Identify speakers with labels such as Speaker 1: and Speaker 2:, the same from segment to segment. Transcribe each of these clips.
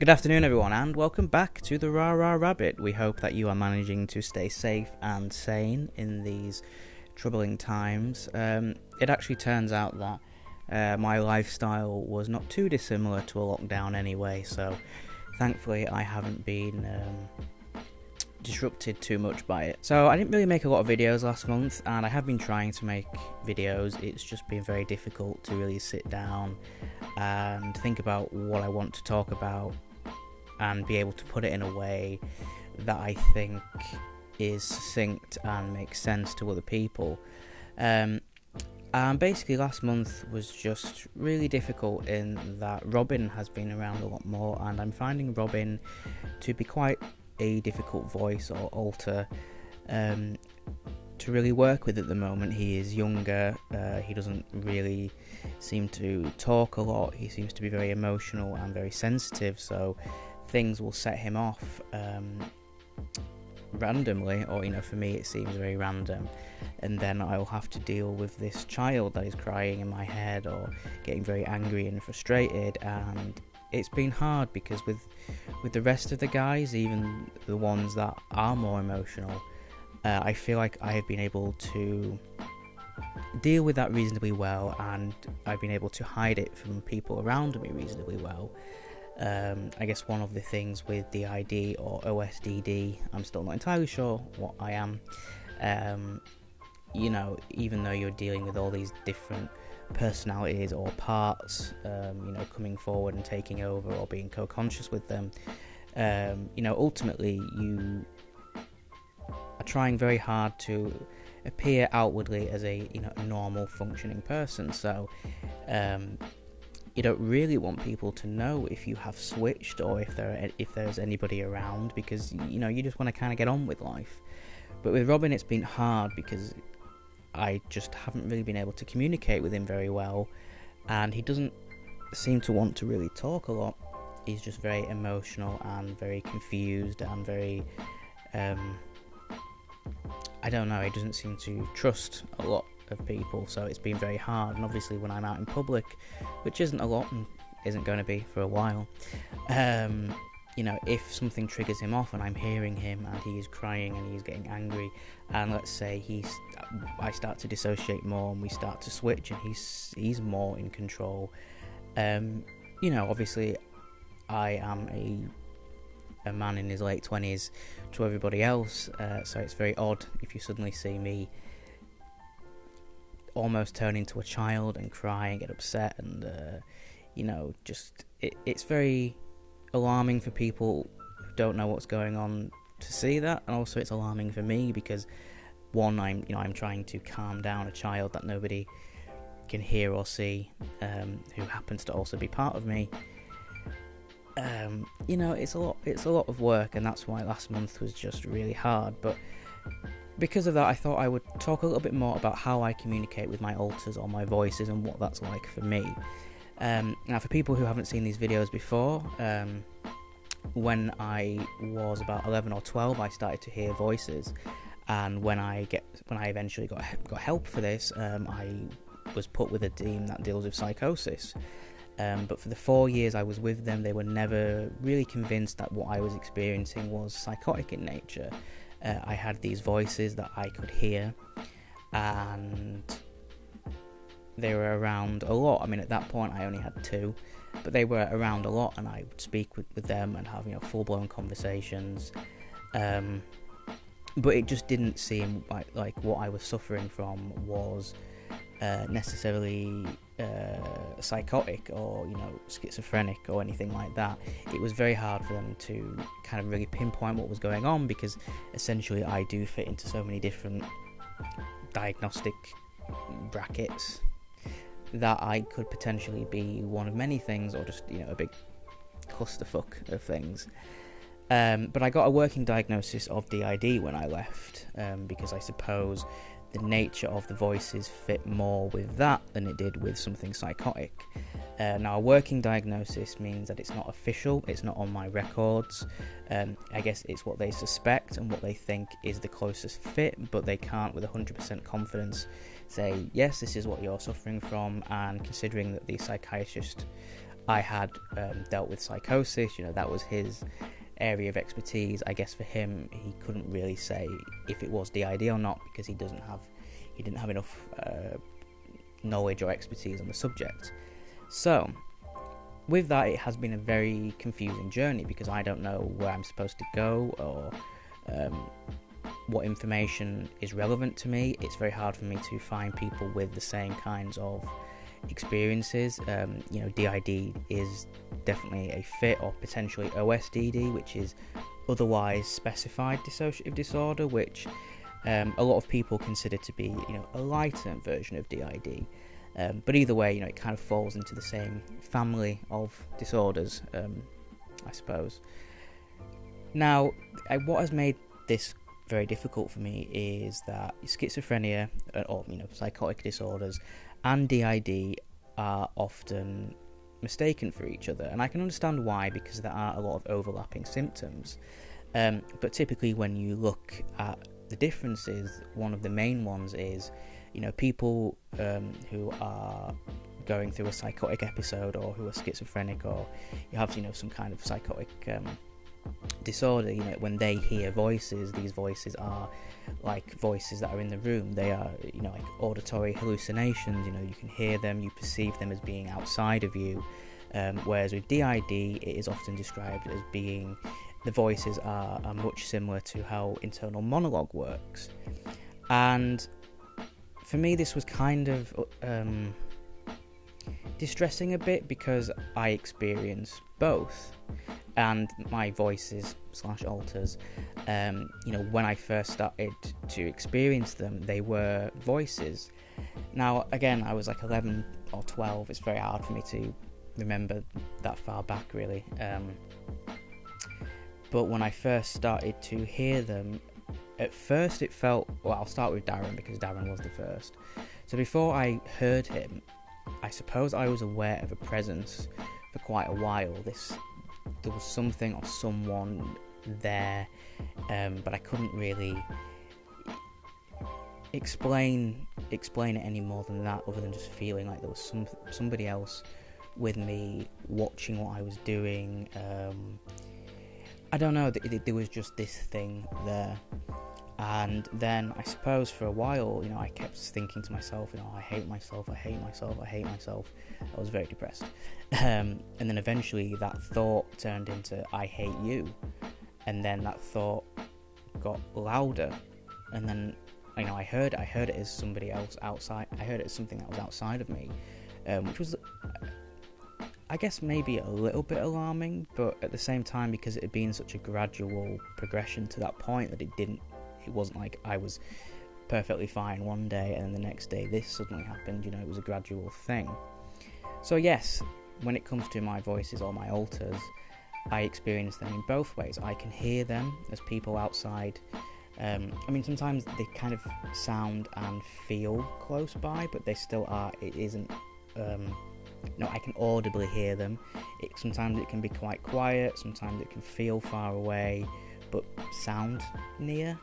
Speaker 1: Good afternoon everyone and welcome back to the Rah Rah Rabbit. We hope that you are managing to stay safe and sane in these troubling times. It actually turns out that my lifestyle was not too dissimilar to a lockdown anyway, so thankfully I haven't been disrupted too much by it. So I didn't really make a lot of videos last month, and I have been trying to make videos. It's just been very difficult to really sit down and think about what I want to talk about and be able to put it in a way that I think is succinct and makes sense to other people. And basically last month was just really difficult in that Robin has been around a lot more, and I'm finding Robin to be quite a difficult voice or alter to really work with at the moment. He is younger, he doesn't really seem to talk a lot, he seems to be very emotional and very sensitive, so things will set him off randomly, or for me it seems very random, and then I'll have to deal with this child that is crying in my head or getting very angry and frustrated. And it's been hard because with the rest of the guys, even the ones that are more emotional, I feel like I have been able to deal with that reasonably well, and I've been able to hide it from people around me reasonably well. I guess one of the things with DID or OSDD, I'm still not entirely sure what I am, even though you're dealing with all these different personalities or parts, coming forward and taking over or being co-conscious with them, ultimately you are trying very hard to appear outwardly as a normal functioning person, so you don't really want people to know if you have switched or if there's anybody around, because you just want to kind of get on with life. But with Robin it's been hard because I just haven't really been able to communicate with him very well, and he doesn't seem to want to really talk a lot. He's just very emotional and very confused and very I don't know, he doesn't seem to trust a lot of people, so it's been very hard. And obviously when I'm out in public, which isn't a lot and isn't going to be for a while, if something triggers him off and I'm hearing him and he is crying and he's getting angry, and let's say I start to dissociate more and we start to switch and he's more in control, obviously I am a man in his late 20s to everybody else, so it's very odd if you suddenly see me almost turn into a child and cry and get upset, and it's very alarming for people who don't know what's going on to see that, and also it's alarming for me because one, I'm trying to calm down a child that nobody can hear or see, who happens to also be part of me. It's a lot of work, and that's why last month was just really hard. But because of that, I thought I would talk a little bit more about how I communicate with my alters or my voices and what that's like for me. Now, for people who haven't seen these videos before, when I was about 11 or 12, I started to hear voices, and when I eventually got help for this, I was put with a team that deals with psychosis. But for the 4 years I was with them, they were never really convinced that what I was experiencing was psychotic in nature. I had these voices that I could hear, and they were around a lot. I mean, at that point I only had 2, but they were around a lot, and I would speak with them and have full-blown conversations. But it just didn't seem like what I was suffering from was necessarily psychotic or schizophrenic or anything like that. It was very hard for them to kind of really pinpoint what was going on, because essentially I do fit into so many different diagnostic brackets that I could potentially be one of many things, or just a big clusterfuck of things. But I got a working diagnosis of DID when I left, because I suppose the nature of the voices fit more with that than it did with something psychotic. Now, a working diagnosis means that it's not official, it's not on my records. I guess it's what they suspect and what they think is the closest fit, but they can't with 100% confidence say, yes, this is what you're suffering from, and considering that the psychiatrist I had dealt with psychosis. That was his area of expertise. I guess for him, he couldn't really say if it was DID or not, because he didn't have enough knowledge or expertise on the subject. So with that, it has been a very confusing journey, because I don't know where I'm supposed to go, or what information is relevant to me. It's very hard for me to find people with the same kinds of experiences. DID is definitely a fit, or potentially OSDD, which is otherwise specified dissociative disorder, which a lot of people consider to be a lighter version of DID. But either way, it kind of falls into the same family of disorders, I suppose. Now, what has made this very difficult for me is that schizophrenia, or psychotic disorders, and DID are often mistaken for each other, and I can understand why, because there are a lot of overlapping symptoms. But typically, when you look at the differences, one of the main ones is people who are going through a psychotic episode, or who are schizophrenic, or you have some kind of psychotic disorder. When they hear voices, these voices are like voices that are in the room. They are like auditory hallucinations. You can hear them, you perceive them as being outside of you, whereas with DID, it is often described as being, the voices are much similar to how internal monologue works. And for me, this was kind of distressing a bit, because I experienced both, and my voices / alters, when I first started to experience them, they were voices. Now, again, I was like 11 or 12. It's very hard for me to remember that far back, really. But when I first started to hear them, at first it felt, well, I'll start with Darren, because Darren was the first. So before I heard him, I suppose I was aware of a presence for quite a while. There was something or someone there, but I couldn't really explain it any more than that, other than just feeling like there was somebody else with me, watching what I was doing. I don't know, there was just this thing there. And then I suppose for a while, I kept thinking to myself, I hate myself, I hate myself, I hate myself. I was very depressed. And then eventually that thought turned into, I hate you. And then that thought got louder. And then, I heard it as somebody else outside. I heard it as something that was outside of me, which was, I guess, maybe a little bit alarming, but at the same time, because it had been such a gradual progression to that point, that it wasn't like I was perfectly fine one day and then the next day this suddenly happened. It was a gradual thing. So yes, when it comes to my voices or my alters, I experience them in both ways. I can hear them as people outside. Sometimes they kind of sound and feel close by, but they still are. It isn't. I can audibly hear them. Sometimes it can be quite quiet. Sometimes it can feel far away, but sound near.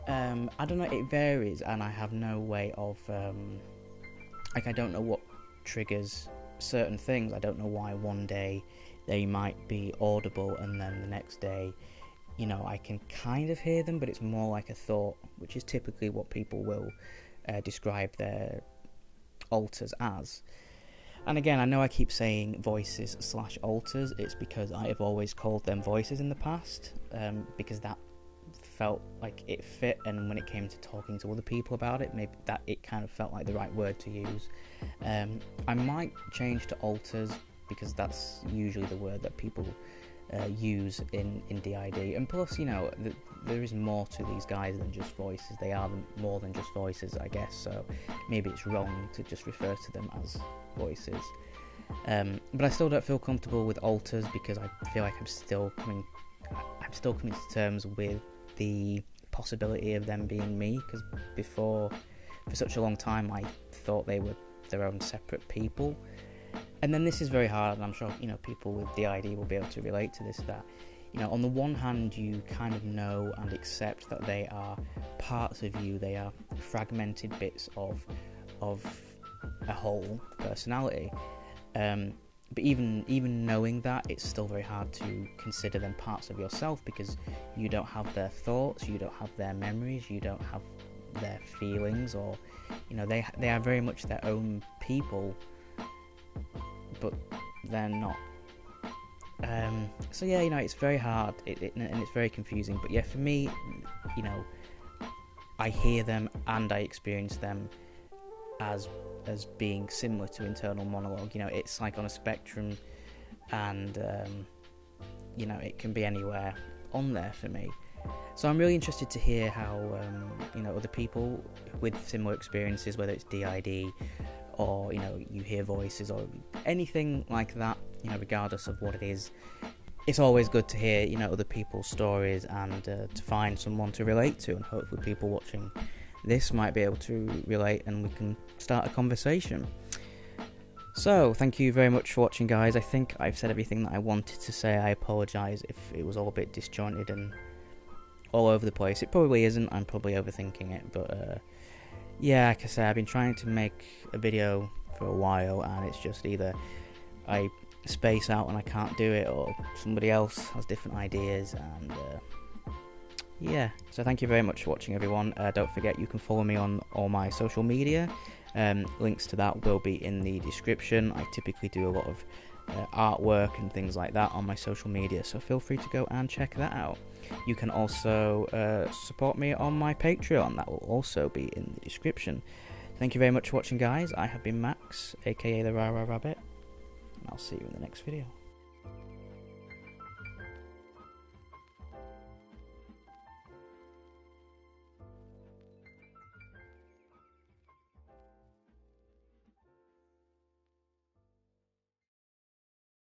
Speaker 1: I don't know, it varies, and I have no way of, I don't know what triggers certain things. I don't know why one day they might be audible, and then the next day, I can kind of hear them, but it's more like a thought, which is typically what people will describe their alters as. And again, I know I keep saying voices / alters. It's because I have always called them voices in the past, because that felt like it fit, and when it came to talking to other people about it, maybe that it kind of felt like the right word to use. I might change to alters, because that's usually the word that people use in DID, and plus, there is more to these guys than just voices. They are more than just voices, I guess, so maybe it's wrong to just refer to them as voices. But I still don't feel comfortable with alters, because I feel like I'm still coming to terms with the possibility of them being me, because before, for such a long time, I thought they were their own separate people. And then this is very hard, and I'm sure people with DID will be able to relate to this, that on the one hand, you kind of know and accept that they are parts of you. They are fragmented bits of a whole personality. but even knowing that, it's still very hard to consider them parts of yourself, because you don't have their thoughts, you don't have their memories, you don't have their feelings, or they are very much their own people, but they're not. So yeah, it's very hard, and it's very confusing. But yeah, for me, I hear them and I experience them as being similar to internal monologue. It's like on a spectrum, and it can be anywhere on there for me. So I'm really interested to hear how other people with similar experiences, whether it's DID or you hear voices or anything like that, regardless of what it is. It's always good to hear other people's stories, and to find someone to relate to, and hopefully people watching this might be able to relate, and we can start a conversation. So thank you very much for watching, guys. I think I've said everything that I wanted to say. I apologise if it was all a bit disjointed and all over the place. It probably isn't. I'm probably overthinking it, but yeah, like I said, I've been trying to make a video for a while, and it's just either I space out and I can't do it, or somebody else has different ideas, and yeah. So thank you very much for watching, everyone. Don't forget, you can follow me on all my social media. Links to that will be in the description. I typically do a lot of artwork and things like that on my social media, so feel free to go and check that out. You can also support me on my Patreon. That will also be in the description. Thank you very much for watching, guys. I have been Max, aka the Rara Rabbit, and I'll see you in the next video.